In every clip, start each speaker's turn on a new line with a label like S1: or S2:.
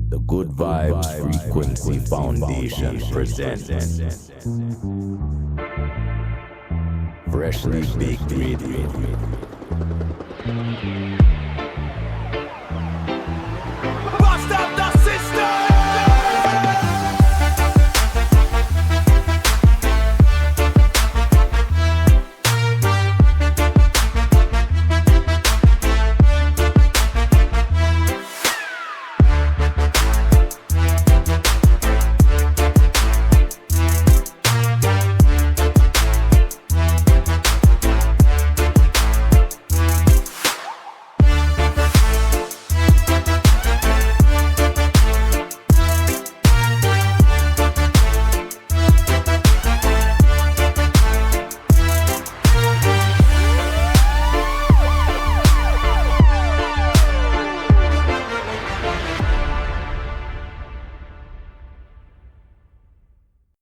S1: The Good Vibes Frequency Foundation presents Freshly Baked Radio.
S2: Bust up the system!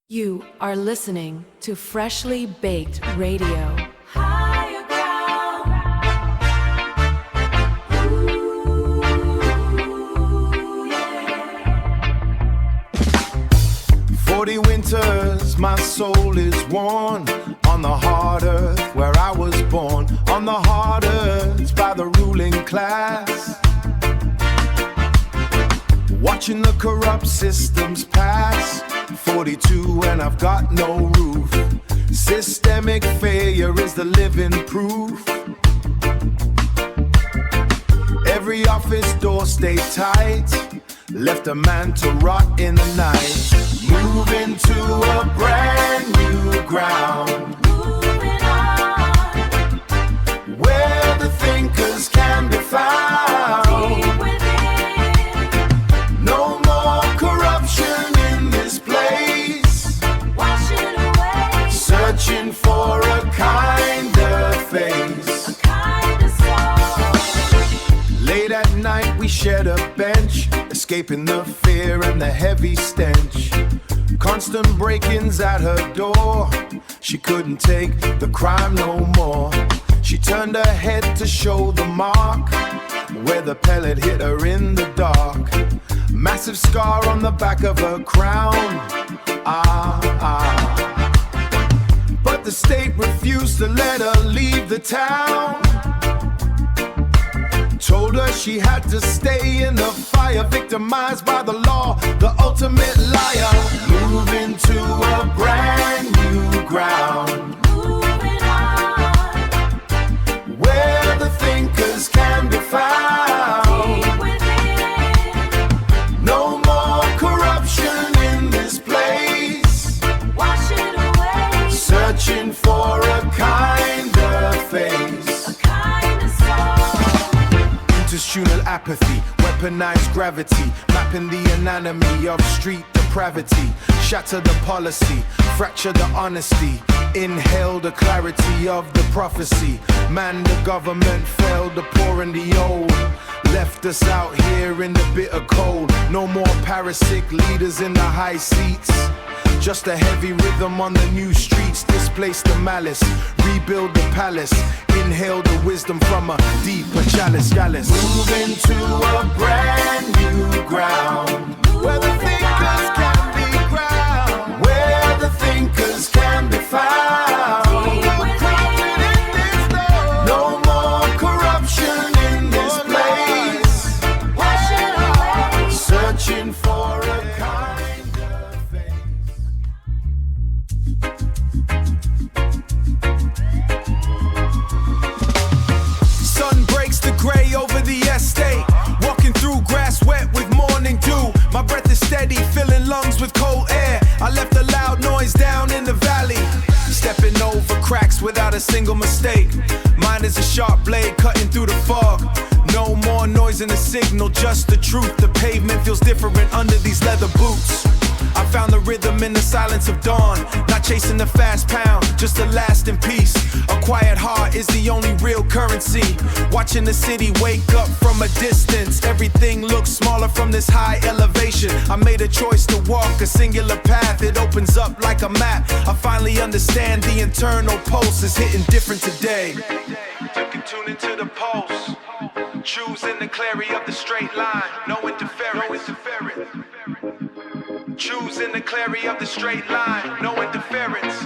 S3: You are listening to Freshly Baked Radio.
S4: Higher ground. Ooh, yeah.
S2: 40 winters, my soul is worn on the hard earth where I was born, on the hard earth by the ruling class. Watching the corrupt systems pass. 42 and I've got no roof. Systemic failure is the living proof. Every office door stayed tight, left a man to rot in the night. Move into a brand new ground,
S4: Moving on.
S2: where the thinkers can be found.
S4: Deep within.
S2: No more corruption in this place.
S4: Wash it away.
S2: Searching for a kinder face.
S4: A kind of soul.
S2: Late at night we shared a bench, escaping the fear and the heavy stench. Constant break-ins at her door. She couldn't take the crime no more. She turned her head to show the mark where the pellet hit her in the dark. Massive scar on the back of her crown. But the state refused to let her leave the town. Told her she had to stay in the fire, victimized by the law, the ultimate liar. Move into a brand new ground,
S4: Moving on.
S2: where the thinkers can be found.
S4: Deep within.
S2: No more corruption in this place.
S4: Wash it away.
S2: Searching for a kinder face.
S4: A kind of soul.
S2: Institutional apathy, weaponized gravity, mapping the anatomy of street depravity. Shatter the policy, fracture the honesty, inhale the clarity of the prophecy. Man, the government failed, the poor and the old left us out here in the bitter cold. No more parasitic leaders in the high seats, just a heavy rhythm on the new streets. Displace the malice, rebuild the palace, inhale the wisdom from a deeper chalice. Move into a brand new ground, where the thinkers can be ground, where the thinkers can be found. No more corruption in this place.
S4: Wash it away.
S2: Searching for a kinder face. Sun breaks the gray over the estate. Walking through grass wet with morning dew. My breath is steady, filling lungs with cold air. I left a loud noise down in the valley, stepping over cracks without a single mistake. Mine is a sharp blade cutting through the fog. No more noise in the signal, just the truth. The pavement feels different under these leather boots. I found the rhythm in the silence of dawn. Not chasing the fast pound, just a lasting peace. A quiet heart is the only real currency. Watching the city wake up from a distance. Everything looks smaller from this high elevation. I made a choice to walk a singular path. It opens up like a map. I finally understand the internal pulse is hitting different today. You can tune into the pulse. Choosing the clarity of the straight line. No interference. Choosing the clarity of the straight line, no interference.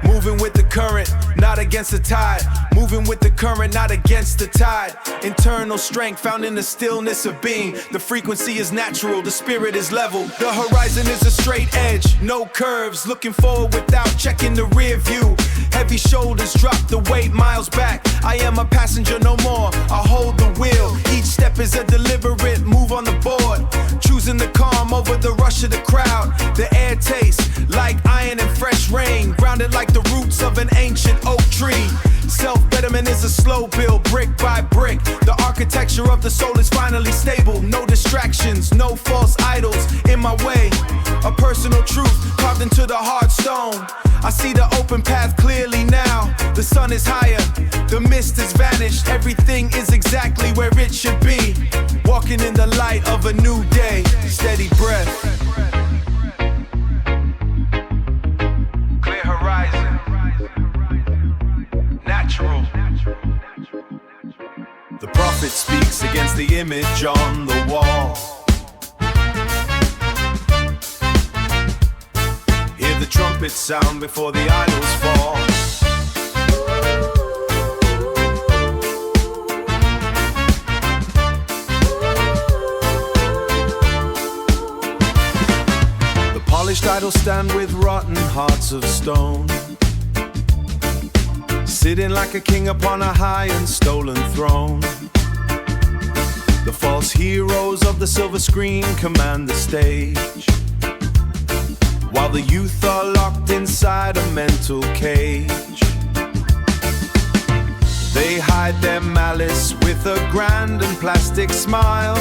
S2: Moving with the current, not against the tide. Moving with the current, not against the tide. Internal strength found in the stillness of being. The frequency is natural, the spirit is level. The horizon is a straight edge, no curves. Looking forward without checking the rear view. Heavy shoulders drop the weight miles back. I am a passenger no more, I hold the wheel. Each step is a deliberate move on the board. Choosing the calm over the rush of the crowd. The air tastes like iron and fresh rain. Grounded like the roots of an ancient oak tree. Self-betterment is a slow build, brick by brick. The architecture of the soul is finally stable. No distractions, no false idols in my way. A personal truth carved into the hard stone. I see the open path clearly now. The sun is higher, the mist has vanished. Everything is exactly where it should be. Walking in the light of a new day. Steady breath. Clear horizon. Natural. The prophet speaks against the image on the wall. Hear the trumpets sound before the idols fall. The polished idols stand with rotten hearts of stone, sitting like a king upon a high and stolen throne. The false heroes of the silver screen command the stage, while the youth are locked inside a mental cage. They hide their malice with a grand and plastic smile,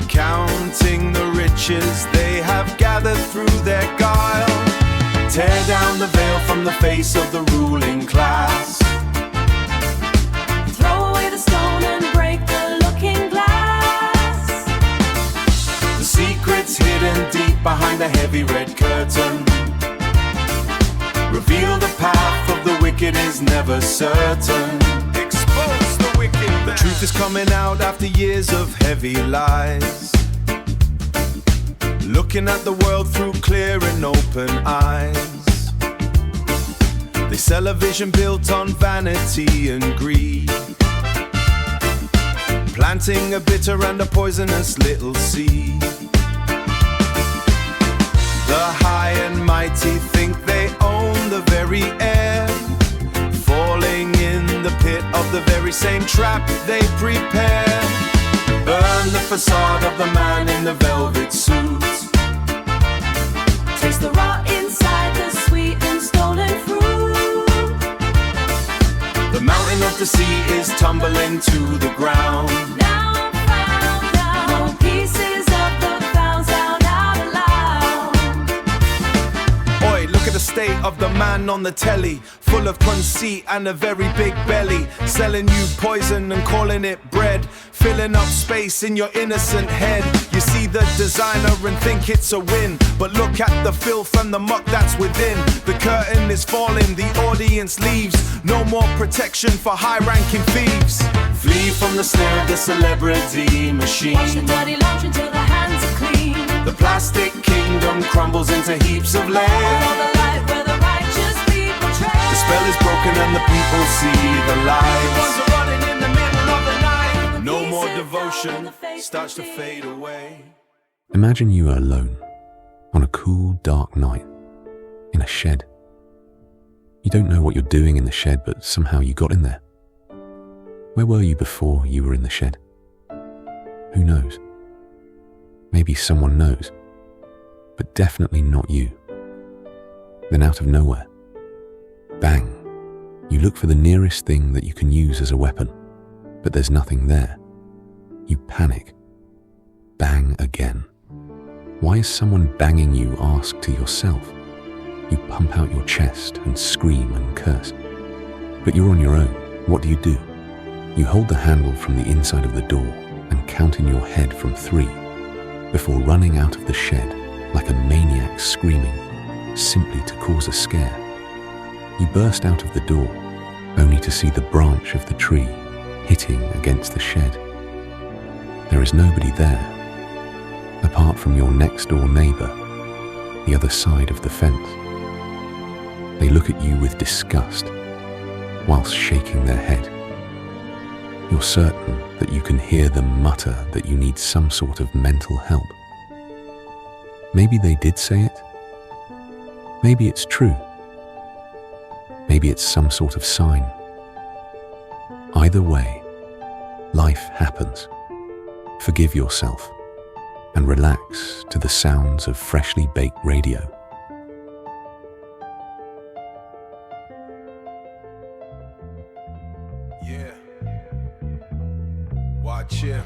S2: counting the riches they have gathered through their guile. Tear down the veil from the face of the ruling class.
S4: Throw away the stone and break the looking glass.
S2: The secrets hidden deep behind the heavy red curtain reveal the path of the wicked is never certain. Expose the wicked man. The truth is coming out after years of heavy lies. Looking at the world through clear and open eyes. They sell a vision built on vanity and greed, planting a bitter and a poisonous little seed. The high and mighty think they own the very air, falling in the pit of the very same trap they prepare. Burn the facade of the man in the velvet suit.
S4: Taste the raw inside, the sweet and stolen fruit.
S2: The mountain of the sea is tumbling to the ground.
S4: Now found out, no pieces of the found sound out aloud.
S2: Oi, look at the state of the man on the telly, full of conceit and a very big belly, selling you poison and calling it bread, filling up space in your innocent head. You see the designer and think it's a win, but look at the filth and the muck that's within. The curtain is falling, the audience leaves. No more protection for high-ranking thieves. Flee from the snare of the celebrity machine.
S4: Wash the dirty laundry till the hands are clean.
S2: The plastic kingdom crumbles into heaps of
S4: All
S2: lead.
S4: the light where the righteous people tread.
S2: The spell is broken and the people see the light. Running in the middle of the night. No more devotion starts to fade away.
S1: Imagine you are alone on a cool, dark night in a shed. You don't know what you're doing in the shed, but somehow you got in there. Where were you before you were in the shed? Who knows? Maybe someone knows, but definitely not you. Then out of nowhere, bang, you look for the nearest thing that you can use as a weapon, but there's nothing there. You panic. Bang again. Why is someone banging you? Ask to yourself. You pump out your chest and scream and curse. But you're on your own. What do? You hold the handle from the inside of the door and count in your head from 3 before running out of the shed like a maniac screaming, simply to cause a scare. You burst out of the door only to see the branch of the tree hitting against the shed. There is nobody there, apart from your next-door neighbour, the other side of the fence. They look at you with disgust, whilst shaking their head. You're certain that you can hear them mutter that you need some sort of mental help. Maybe they did say it. Maybe it's true. Maybe it's some sort of sign. Either way, life happens. Forgive yourself and relax to the sounds of freshly baked radio.
S2: Yeah. Watch him.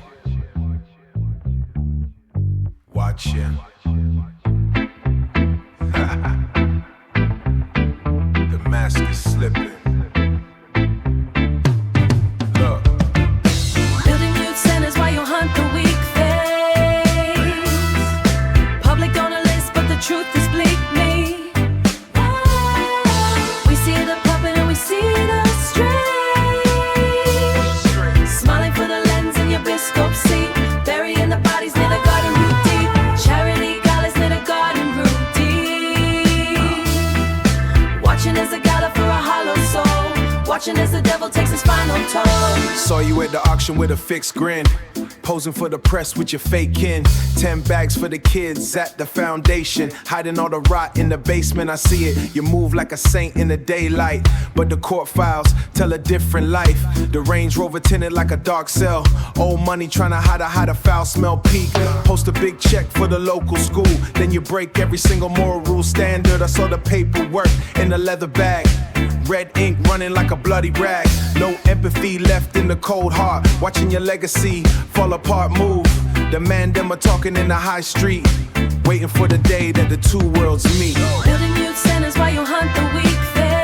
S2: Watch him. The mask is slipping. Look.
S4: Building youth centers while you hunt the weak face. Public on a list, but the truth is bleak me. We see the puppet and we see the straight. Smiling for the lens in your biscope seat. Burying the bodies near the garden route deep. Charity galas near the garden route deep. Watching as a gala for a hollow soul. Watching as the devil takes his final toll.
S2: Saw you at the auction with a fixed grin. Posing for the press with your fake kin. 10 bags for the kids at the foundation. Hiding all the rot in the basement, I see it. You move like a saint in the daylight, but the court files tell a different life. The Range Rover tinted like a dark cell. Old money trying to hide a foul smell peak. Post a big check for the local school. Then you break every single moral rule standard. I saw the paperwork in the leather bag. Red ink running like a bloody rag. No empathy left in the cold heart. Watching your legacy fall apart, move. The man them are talking in the high street. Waiting for the day that the two worlds meet.
S4: Building youth centers while you hunt the weak face.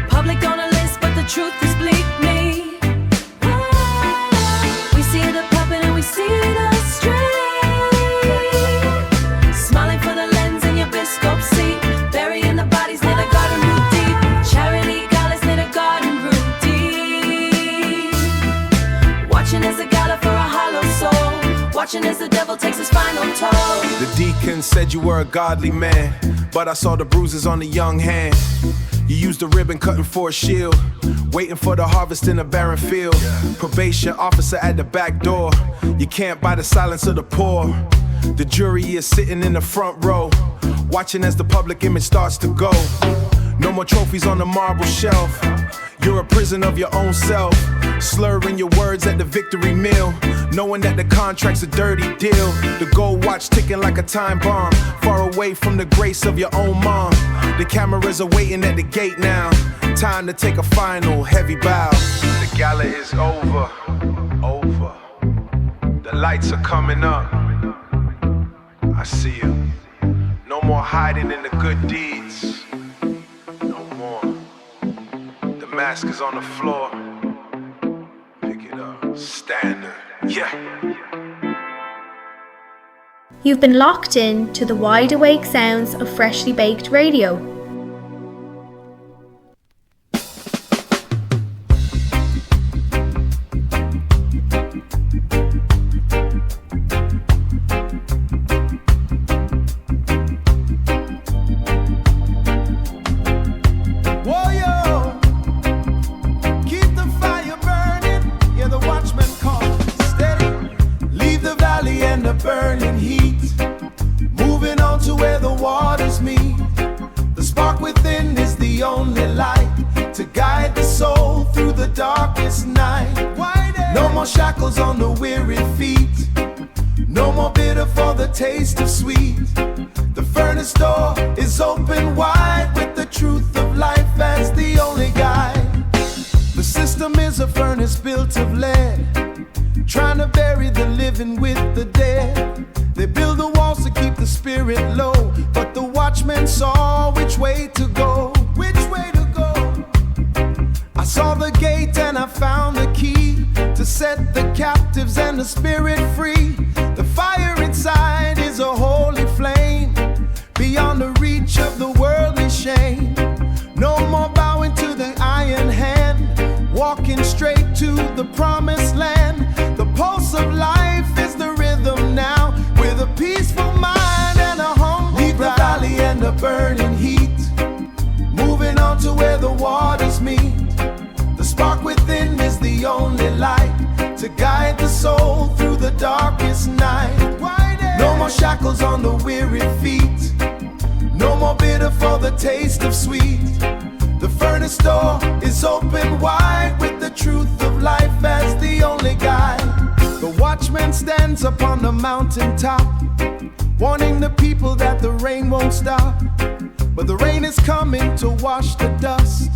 S4: Public on a list, but the truth is bleak me. We see the puppet and we see the straight. Smiling for the lens in your biscope seat. Burying the bodies near the garden route deep. Charity galas near the garden route deep. Watching as a gala for a hollow soul. Watching as the devil takes his final toll.
S2: The deacon said you were a godly man, but I saw the bruises on the young hand. You used the ribbon cutting for a shield, waiting for the harvest in a barren field. Probation officer at the back door. You can't buy the silence of the poor. The jury is sitting in the front row, watching as the public image starts to go. No more trophies on the marble shelf. You're a prison of your own self. Slurring your words at the victory meal, knowing that the contract's a dirty deal. The gold watch ticking like a time bomb, far away from the grace of your own mom. The cameras are waiting at the gate now. Time to take a final heavy bow. The gala is over, over. The lights are coming up. I see you. No more hiding in the good deeds. No more. The mask is on the floor. Pick it up. Standard. Yeah.
S5: You've been locked in to the wide awake sounds of freshly baked radio.
S2: Burning heat, moving on to where the waters meet. The spark within is the only light to guide the soul through the darkest night. No more shackles on the weary feet, no more bitter for the taste of sweet. The furnace door is open wide with the truth of life as the only guide. The system is a furnace built of lead, trying to bury the living with the dead. They build the walls to keep the spirit low, but the watchmen saw which way to go. Which way to go? I saw the gate and I found the key to set the captives and the spirit free. The fire inside is a holy flame, beyond the reach of the worldly shame. No more bowing to the iron hand, walking straight to the promised land. spark within is the only light to guide the soul through the darkest night. No more shackles on the weary feet, no more bitter for the taste of sweet. The furnace door is open wide with the truth of life as the only guide. The watchman stands upon the mountaintop, warning the people that the rain won't stop. But the rain is coming to wash the dust,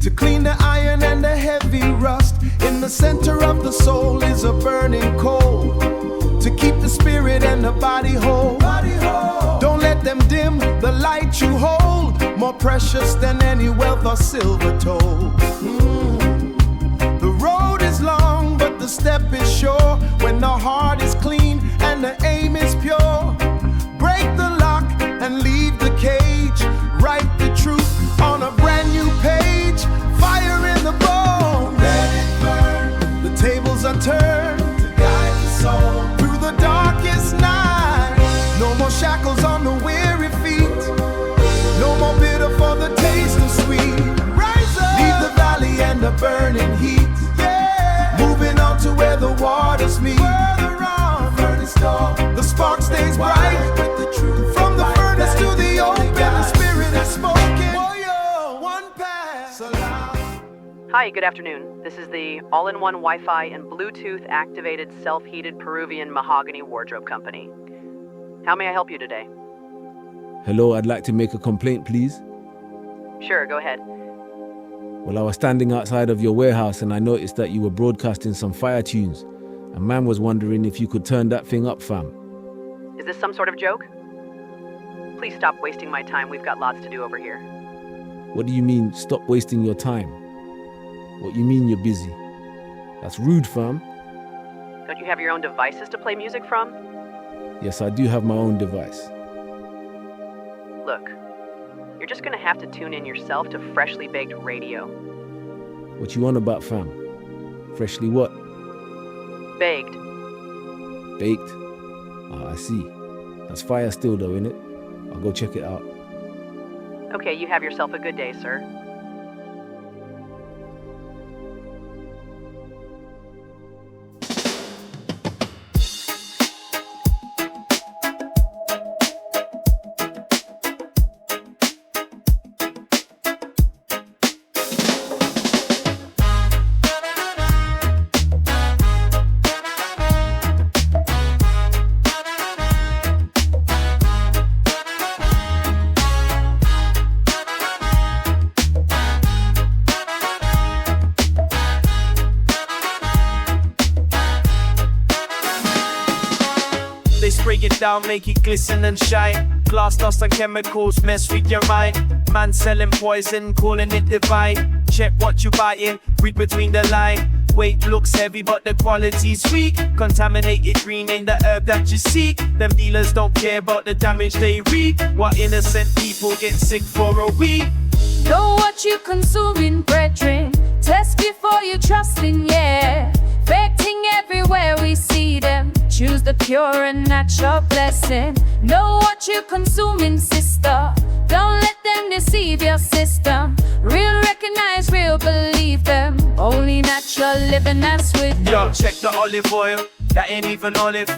S2: to clean the iron and the heavy rust. In the center of the soul is a burning coal, to keep the spirit and the body whole. Don't let them dim the light you hold, more precious than any wealth or silver told. The road is long, but the step is sure, when the heart is clean and the aim is pure. Break the lock and leave the cage, write the truth on a brand new page. Fire in the bone, let it burn. The tables are turned to guide the soul through the darkest night. No more shackles on the weary feet, no more bitter for the taste of sweet. Rise up, leave the valley and the burning heat. Yeah, moving on to where the waters meet. Further on, furnace door, the spark stays bright with the truth. From the furnace to the open, the spirit is spoken. One pass allowed.
S6: Hi, good afternoon. This is the all-in-one Wi-Fi and Bluetooth activated self-heated Peruvian mahogany wardrobe company. How may I help you today?
S7: Hello, I'd like to make a complaint, please.
S6: Sure, go ahead.
S7: Well, I was standing outside of your warehouse and I noticed that you were broadcasting some fire tunes. And man was wondering if you could turn that thing up, fam.
S6: Is this some sort of joke? Please stop wasting my time. We've got lots to do over here.
S7: What do you mean, stop wasting your time? What you mean you're busy? That's rude, fam.
S6: Don't you have your own devices to play music from?
S7: Yes, I do have my own device.
S6: Look, you're just gonna have to tune in yourself to Freshly Baked Radio.
S7: What you on about, fam? Freshly what?
S6: Baked.
S7: Baked? Ah, I see. That's fire still though, innit? I'll go check it out.
S6: Okay, you have yourself a good day, sir.
S8: They spray it down, make it glisten and shine. Glass dust and chemicals mess with your mind. Man selling poison, calling it divine. Check what you buying, read between the line. Weight looks heavy, but the quality's weak. Contaminated green ain't the herb that you seek. Them dealers don't care about the damage they wreak. What innocent people get sick for a week.
S4: Know what you consuming, brethren. Test before you trusting, yeah. Affecting everywhere we see them. Choose the pure and natural blessing. Know what you consuming, sister. Don't let them deceive your system. Real recognize, real believe them. Only natural living, that's with
S8: Yo, check the olive oil, that ain't even olive.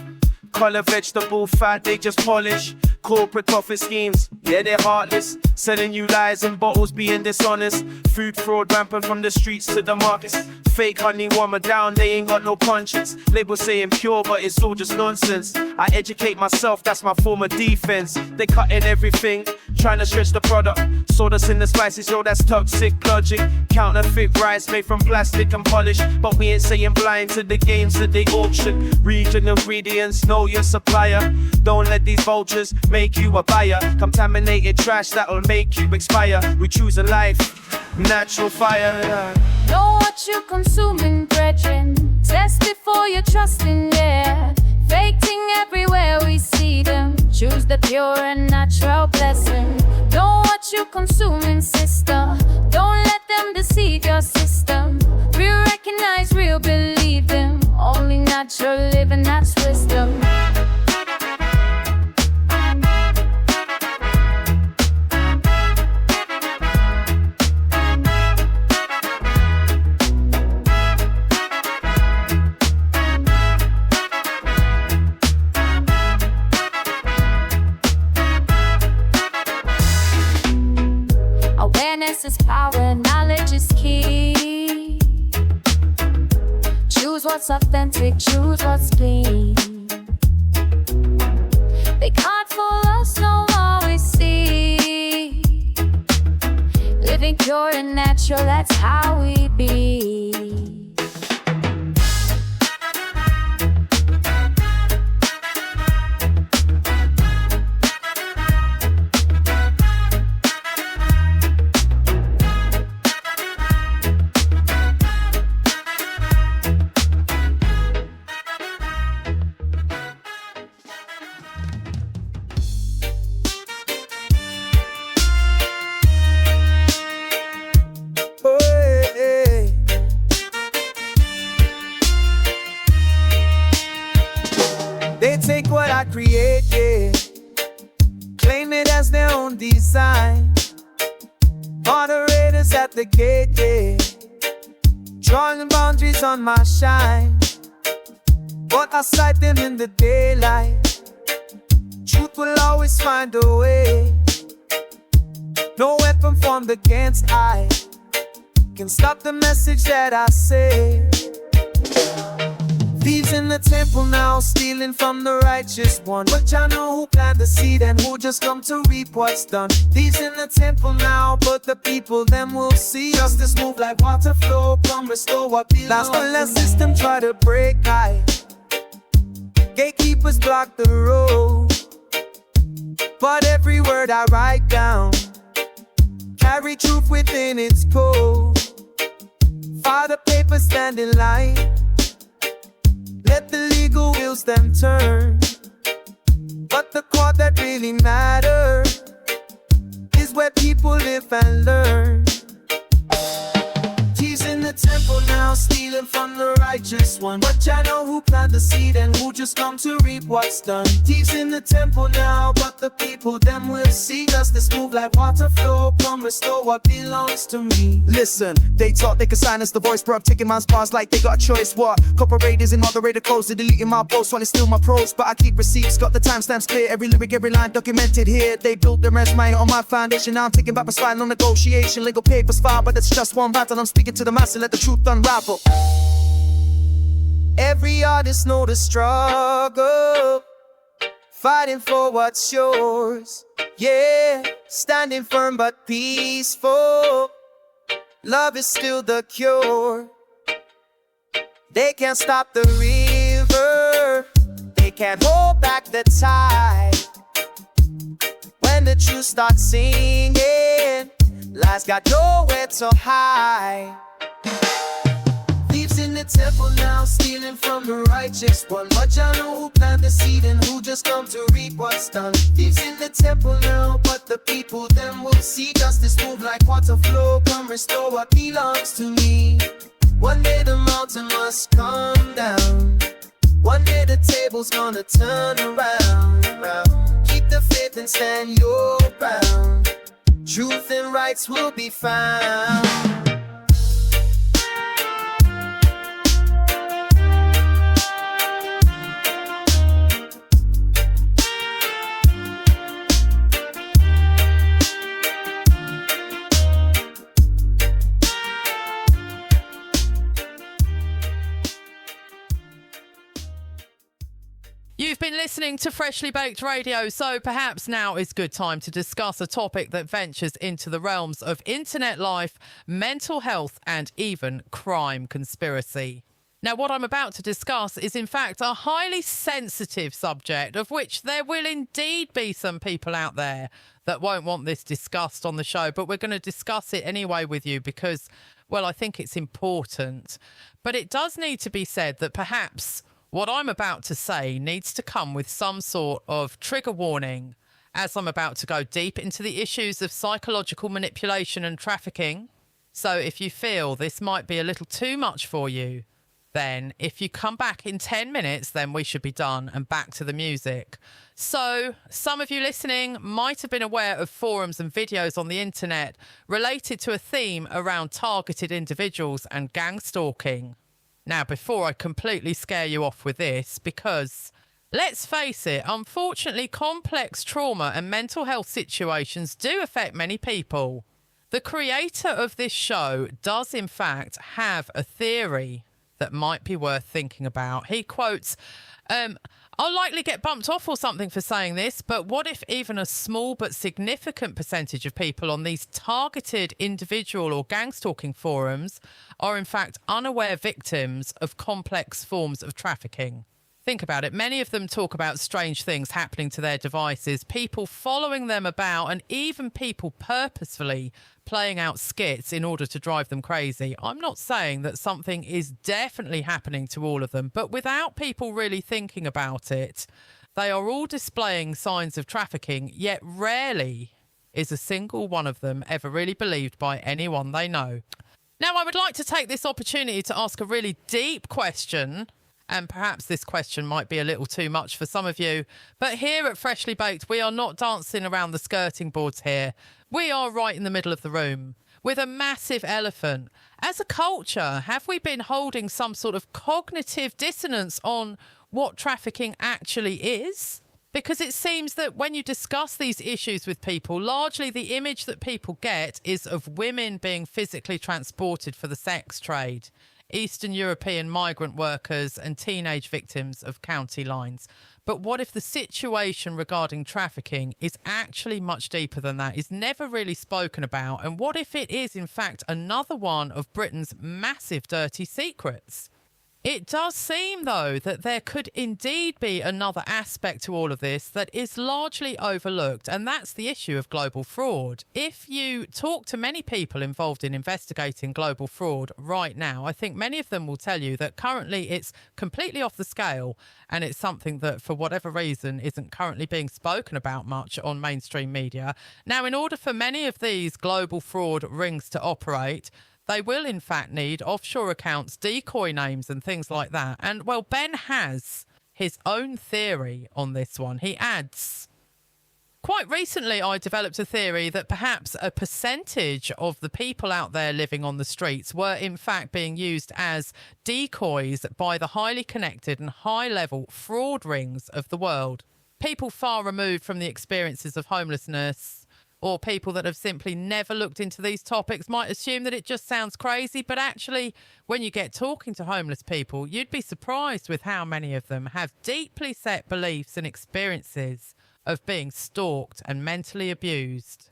S8: Color vegetable fat, they just polish. Corporate profit schemes, yeah, they're heartless. Selling you lies and bottles, being dishonest. Food fraud rampant from the streets to the markets. Fake honey warmer down, they ain't got no conscience. Labels saying pure, but it's all just nonsense. I educate myself, that's my form of defense. They cutting everything, trying to stretch the product. Sawdust in the spices, yo, that's toxic logic. Counterfeit rice made from plastic and polish. But we ain't saying blind to the games that they auction. Regional ingredients, know your supplier. Don't let these vultures make you a buyer. Contaminated trash that'll make you expire. We choose a life, natural fire.
S4: Know what you consuming, brethren. Test before you trusting, yeah. Fake thing everywhere we see them. Choose the pure and natural blessing. Know what you consuming, sister. Don't let them deceive your system. Real recognize, real believe them. Only natural living, that's wisdom. what's authentic, choose what's clean. They can't fool us, no more we see. Living pure and natural, that's how we be.
S2: They take what I create, yeah, claim it as their own design. Moderators at the gate, yeah, drawing boundaries on my shine. But I sight them in the daylight. Truth will always find a way. No weapon formed against I can stop the message that I say. Thieves in the temple now, stealing from the righteous one. But y'all know who planted the seed and who just come to reap what's done. Thieves in the temple now, but the people them will see. Justice move like water flow, come restore what belongs. Last one less system try to break I. Gatekeepers block the road. But every word I write down carry truth within its code. Father paper stand in line. Let the legal wheels them turn. But the court that really matters is where people live and learn. Thieves in the temple now, stealing from the righteous one. But y'all know who planted the seed and who just come to reap what's done. Thieves in the temple now, but the people them will see. Justice move like water flow, come restore what belongs to me.
S9: Listen, they talk, they can silence the voice, bro. Taking my bars like they got a choice. What? Corporators and moderator codes, they're deleting my posts, wanna steal my pros. But I keep receipts, got the timestamps clear. Every lyric, every line documented here. They built their resume on my foundation. Now I'm taking back my spine, no negotiation. Legal papers file, but it's just one battle. I'm speaking to the mass and let the truth unravel.
S2: Every artist know the struggle, fighting for what's yours. Yeah, standing firm but peaceful. Love is still the cure. They can't stop the river, they can't hold back the tide. When the truth starts singing, lies got nowhere to hide. Thieves in the temple now, stealing from the righteous one. But y'all know who planted the seed and who just come to reap what's done. Thieves in the temple now, but the people them will see. Justice move like water flow, come restore what belongs to me. One day the mountain must come down. One day the table's gonna turn around. Keep the faith and stand your ground. Truth and rights will be found.
S10: You've been listening to Freshly Baked Radio, so perhaps now is good time to discuss a topic that ventures into the realms of internet life, mental health, and even crime conspiracy. Now, what I'm about to discuss is, in fact, a highly sensitive subject, of which there will indeed be some people out there that won't want this discussed on the show, but we're going to discuss it anyway with you because, well, I think it's important. But it does need to be said that perhaps what I'm about to say needs to come with some sort of trigger warning, as I'm about to go deep into the issues of psychological manipulation and trafficking. So if you feel this might be a little too much for you, then if you come back in 10 minutes, then we should be done and back to the music. So some of you listening might have been aware of forums and videos on the internet related to a theme around targeted individuals and gang stalking. Now, before I completely scare you off with this, because let's face it, unfortunately, complex trauma and mental health situations do affect many people. The creator of this show does, in fact, have a theory that might be worth thinking about. He quotes, I'll likely get bumped off or something for saying this, but what if even a small but significant percentage of people on these targeted individual or gang stalking forums are in fact unaware victims of complex forms of trafficking? Think about it. Many of them talk about strange things happening to their devices, people following them about, and even people purposefully playing out skits in order to drive them crazy. I'm not saying that something is definitely happening to all of them, but without people really thinking about it, they are all displaying signs of trafficking, yet rarely is a single one of them ever really believed by anyone they know. Now, I would like to take this opportunity to ask a really deep question. And perhaps this question might be a little too much for some of you. But here at Freshly Baked, we are not dancing around the skirting boards here. We are right in the middle of the room with a massive elephant. As a culture, have we been holding some sort of cognitive dissonance on what trafficking actually is? Because it seems that when you discuss these issues with people, largely the image that people get is of women being physically transported for the sex trade. Eastern European migrant workers and teenage victims of county lines. But what if the situation regarding trafficking is actually much deeper than that, is never really spoken about? And what if it is, in fact, another one of Britain's massive dirty secrets? It does seem, though, that there could indeed be another aspect to all of this that is largely overlooked, and that's the issue of global fraud. If you talk to many people involved in investigating global fraud right now, I think many of them will tell you that currently it's completely off the scale, and it's something that, for whatever reason, isn't currently being spoken about much on mainstream media. Now, in order for many of these global fraud rings to operate, they will, in fact, need offshore accounts, decoy names and things like that. And, well, Ben has his own theory on this one. He adds, quite recently I developed a theory that perhaps a percentage of the people out there living on the streets were, in fact, being used as decoys by the highly connected and high-level fraud rings of the world. People far removed from the experiences of homelessness, or people that have simply never looked into these topics, might assume that it just sounds crazy. But actually, when you get talking to homeless people, you'd be surprised with how many of them have deeply set beliefs and experiences of being stalked and mentally abused.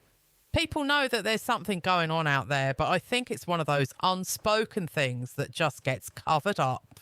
S10: People know that there's something going on out there, but I think it's one of those unspoken things that just gets covered up.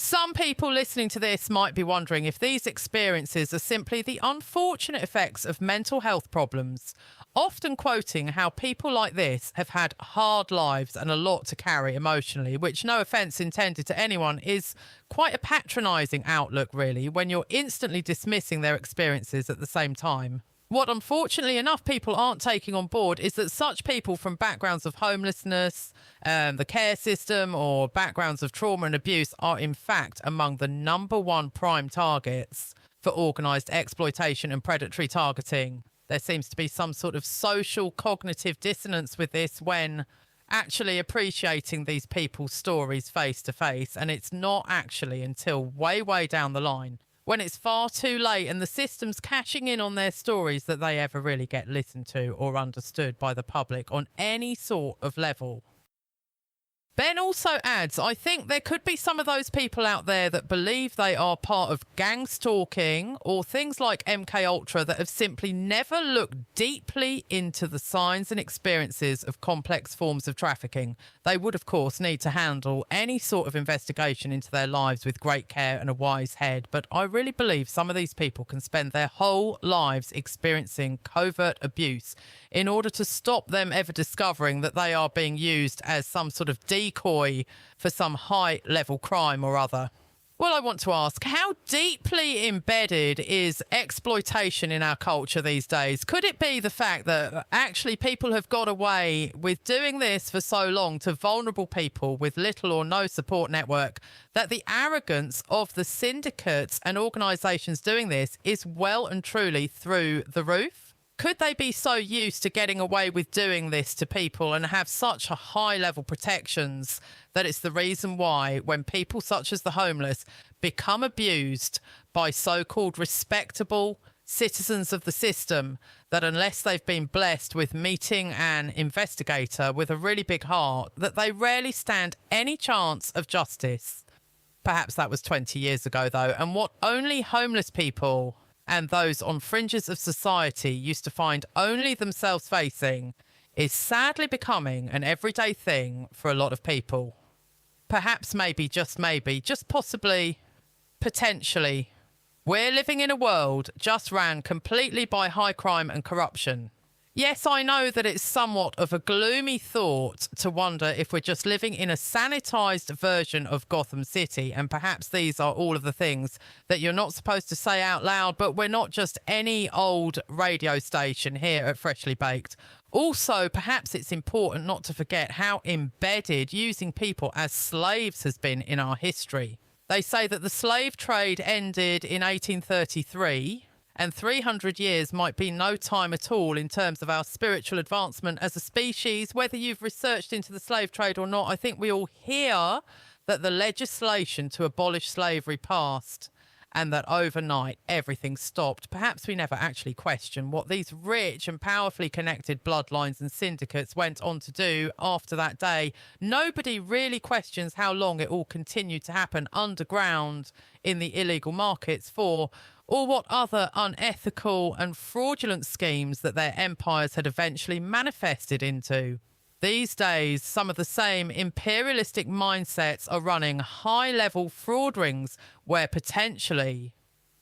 S10: Some people listening to this might be wondering if these experiences are simply the unfortunate effects of mental health problems, often quoting how people like this have had hard lives and a lot to carry emotionally, which, no offence intended to anyone, is quite a patronising outlook, really, when you're instantly dismissing their experiences at the same time. What, unfortunately enough, people aren't taking on board is that such people from backgrounds of homelessness, the care system, or backgrounds of trauma and abuse are, in fact, among the number one prime targets for organised exploitation and predatory targeting. There seems to be some sort of social cognitive dissonance with this when actually appreciating these people's stories face to face, and it's not actually until way, way down the line, when it's far too late and the system's cashing in on their stories, that they ever really get listened to or understood by the public on any sort of level. Ben also adds, I think there could be some of those people out there that believe they are part of gang stalking or things like MKUltra that have simply never looked deeply into the signs and experiences of complex forms of trafficking. They would, of course, need to handle any sort of investigation into their lives with great care and a wise head, but I really believe some of these people can spend their whole lives experiencing covert abuse in order to stop them ever discovering that they are being used as some sort of decoy for some high-level crime or other. Well, I want to ask, how deeply embedded is exploitation in our culture these days? Could it be the fact that actually people have got away with doing this for so long to vulnerable people with little or no support network that the arrogance of the syndicates and organisations doing this is well and truly through the roof? Could they be so used to getting away with doing this to people and have such a high level protections that it's the reason why when people such as the homeless become abused by so-called respectable citizens of the system that unless they've been blessed with meeting an investigator with a really big heart, that they rarely stand any chance of justice. Perhaps that was 20 years ago, though, and what only homeless people and those on fringes of society used to find only themselves facing is sadly becoming an everyday thing for a lot of people. Perhaps, maybe, just possibly, potentially, we're living in a world just ran completely by high crime and corruption. Yes, I know that it's somewhat of a gloomy thought to wonder if we're just living in a sanitised version of Gotham City, and perhaps these are all of the things that you're not supposed to say out loud, but we're not just any old radio station here at Freshly Baked. Also, perhaps it's important not to forget how embedded using people as slaves has been in our history. They say that the slave trade ended in 1833, and 300 years might be no time at all in terms of our spiritual advancement as a species. Whether you've researched into the slave trade or not, I think we all hear that the legislation to abolish slavery passed and that overnight everything stopped. Perhaps we never actually question what these rich and powerfully connected bloodlines and syndicates went on to do after that day. Nobody really questions how long it all continued to happen underground in the illegal markets for, or what other unethical and fraudulent schemes that their empires had eventually manifested into. These days, some of the same imperialistic mindsets are running high-level fraud rings where potentially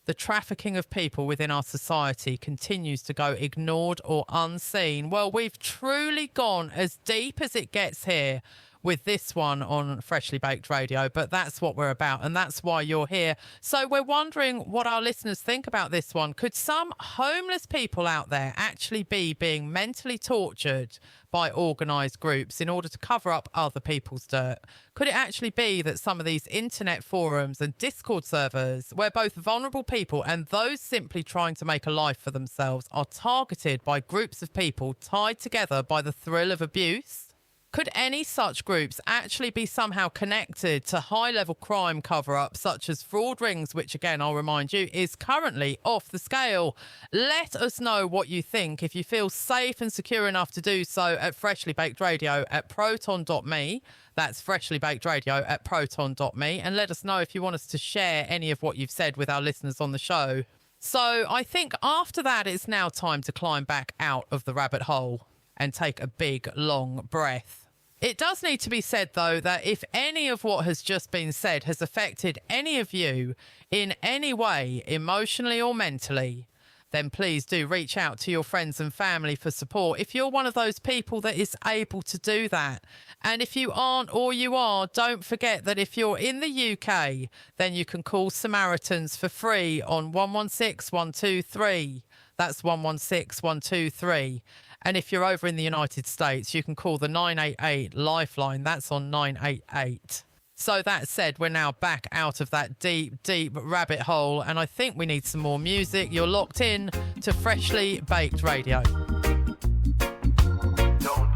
S10: the trafficking of people within our society continues to go ignored or unseen. Well, we've truly gone as deep as it gets here with this one on Freshly Baked Radio, but that's what we're about, and that's why you're here. So we're wondering what our listeners think about this one. Could some homeless people out there actually be being mentally tortured by organised groups in order to cover up other people's dirt? Could it actually be that some of these internet forums and Discord servers, where both vulnerable people and those simply trying to make a life for themselves are targeted by groups of people tied together by the thrill of abuse? Could any such groups actually be somehow connected to high-level crime cover-ups such as fraud rings, which, again, I'll remind you, is currently off the scale? Let us know what you think. If you feel safe and secure enough to do so, at Freshly Baked Radio at proton.me. That's Freshly Baked Radio at proton.me. And let us know if you want us to share any of what you've said with our listeners on the show. So I think after that, it's now time to climb back out of the rabbit hole and take a big, long breath. It does need to be said, though, that if any of what has just been said has affected any of you in any way, emotionally or mentally, then please do reach out to your friends and family for support if you're one of those people that is able to do that. And if you aren't or you are, don't forget that if you're in the UK, then you can call Samaritans for free on 116 123. That's 116 123. And if you're over in the United States, you can call the 988 Lifeline. That's on 988. So that said, we're now back out of that deep, deep rabbit hole. And I think we need some more music. You're locked in to Freshly Baked Radio.
S11: Don't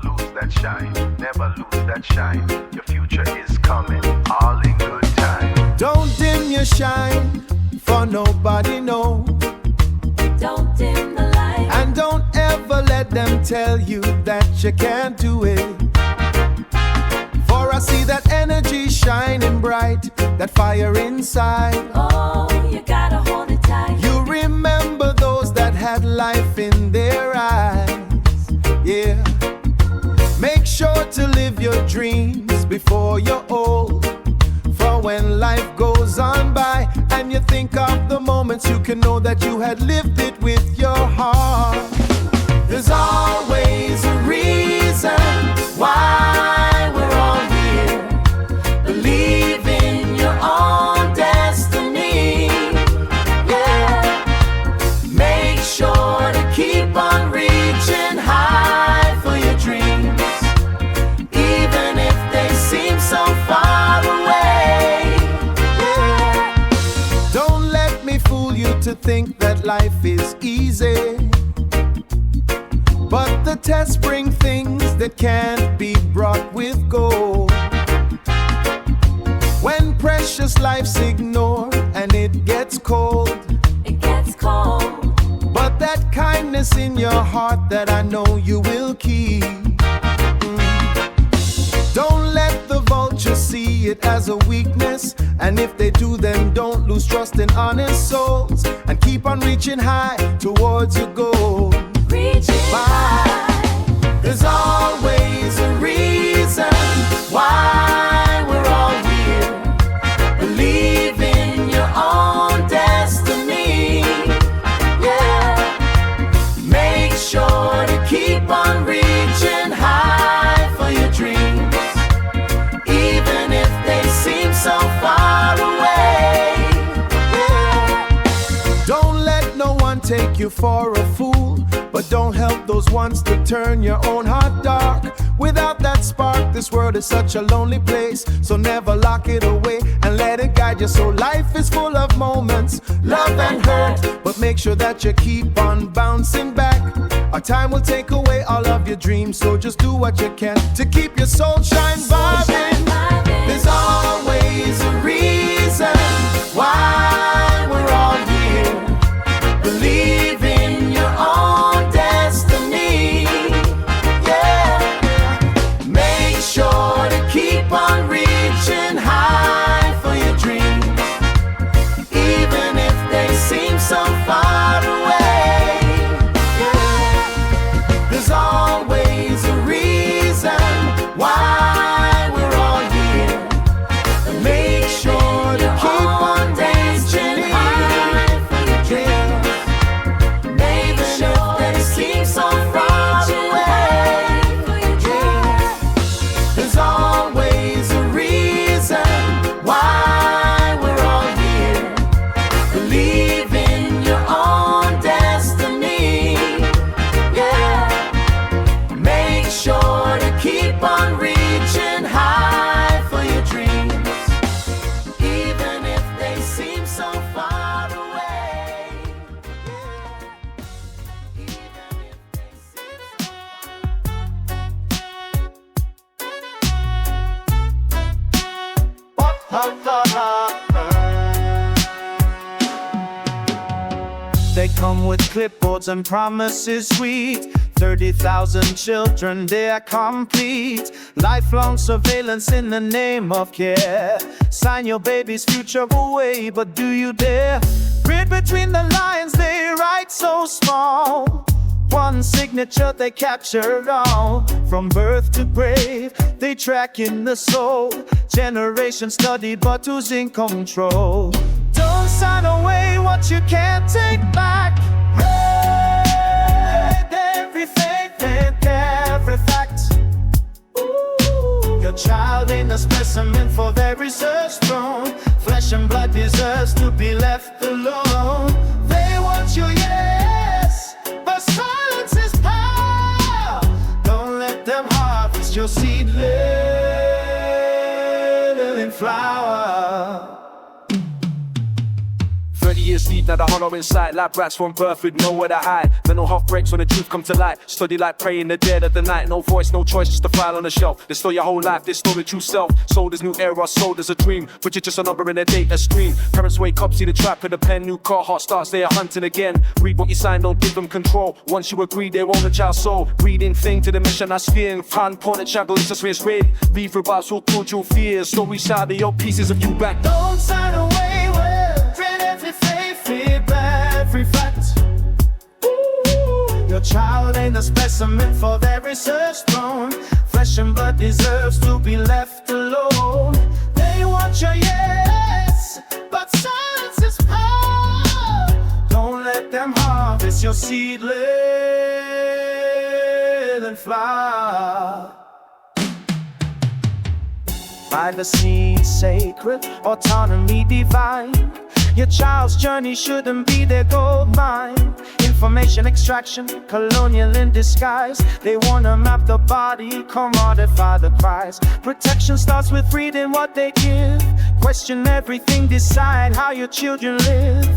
S11: lose that shine. Never lose that shine. Your future is coming. All in good time.
S2: Don't dim your shine, for nobody knows.
S4: Don't dim the light.
S2: And don't ever let them tell you that you can't do it. For I see that energy shining bright, that fire inside.
S4: Oh, you gotta hold it tight.
S2: You remember those that had life in their eyes. Yeah. Make sure to live your dreams before you're old. For when life goes on by and you think of the moments, you can know that you had lived it with your heart. There's always a reason why we're all here. Believe in your own destiny. Yeah. Make sure to keep on reaching high for your dreams, even if they seem so far away. Yeah. Don't let me fool you to think that life is easy. But the tests bring things that can't be brought with gold. When precious life's ignored and it gets cold, see it as a weakness. And if they do, then don't lose trust in honest souls. And keep on reaching high towards your goal.
S4: Reaching high.
S2: There's always a reason why we're all here. Believe in your own destiny. Yeah. Make sure to keep on reaching high for your dreams, even if they seem so far away. Yeah. Don't let no one take you for a fool, but don't help those ones to turn your own heart dark. Without that spark, this world is such a lonely place. So never lock it away and let it guide you. So life is full of moments, love and hurt, but make sure that you keep on bouncing back. Our time will take away all of your dreams, so just do what you can to keep your soul shine vibing. There's always a reason why we're all here. Believe in your own destiny. Yeah. Make sure to keep on reaching high for your dreams, even if they seem so far away. Yeah. There's always a reason why we're all here. And make sure to keep on reaching high for your dreams, even if they seem so far away. Yeah. There's always a reason why we're all here. Believe in your own destiny. Yeah. Make sure to keep on reaching high for your dreams, even if they seem so far away. Yeah. Even if they seem so
S8: They come with clipboards and promises sweet. 30,000 children, they are complete. Lifelong surveillance in the name of care. Sign your baby's future away, but do you dare? Read between the lines, they write so small. One signature they capture all. From birth to grave, they track in the soul. Generation studied, but who's in control? Don't sign away what you can't take back. Read everything and every fact. Your child ain't a specimen for their research throne. Flesh and blood deserves to be left alone. They want your yes, but silence is power. Don't let them harvest your seedling flower.
S12: 30 years deep, now the hollow inside. Lab rats from birth with nowhere to hide. Mental health breaks when the truth comes to light. Study like praying the dead of the night. No voice, no choice, just a file on the shelf. They stole your whole life, they stole the true self. Sold as new era, sold as a dream, but you're just a number in a data stream. Parents wake up, see the trap with a pen. New car, heart starts, they are hunting again. Read what you sign, don't give them control. Once you agree, they own the child's soul. Breeding thing to the mission I steer. Fan, point, and shackle, it's a Swiss raid. Leave robots will put your fears. Stories out of your pieces of you back.
S8: Don't sign away with dread every faith, every fact. Your child ain't a specimen for their research throne. Flesh and blood deserves to be left alone. They want your yes, but silence is power. Don't let them harvest your seedling and flower. Privacy sacred, autonomy divine. Your child's journey shouldn't be their gold mine. Information extraction, colonial in disguise. They wanna map the body, commodify the price. Protection starts with reading what they give. Question everything, decide how your children live.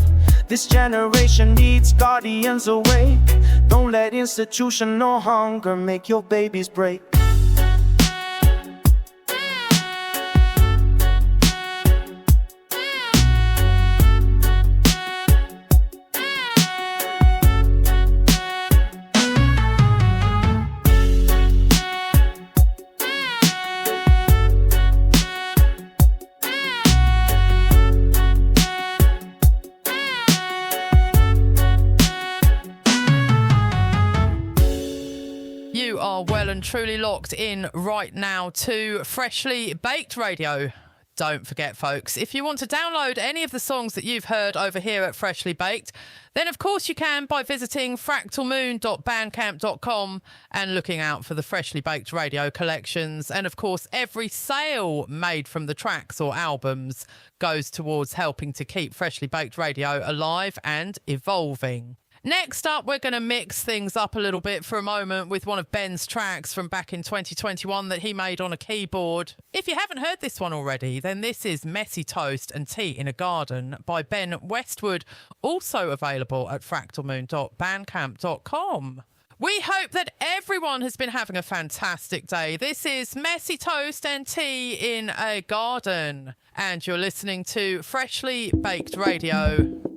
S8: This generation needs guardians awake. Don't let institution or hunger make your babies break.
S10: and truly locked in right now to Freshly Baked Radio. Don't forget, folks, if you want to download any of the songs that you've heard over here at Freshly Baked, then of course you can by visiting fractalmoon.bandcamp.com and looking out for the Freshly Baked Radio collections. And of course, every sale made from the tracks or albums goes towards helping to keep Freshly Baked Radio alive and evolving. Next up, we're going to mix things up a little bit for a moment with one of Ben's tracks from back in 2021 that he made on a keyboard. If you haven't heard this one already, then this is Messy Toast and Tea in a Garden by Ben Westwood, also available at fractalmoon.bandcamp.com. We hope that everyone has been having a fantastic day. This is Messy Toast and Tea in a Garden, and you're listening to Freshly Baked Radio.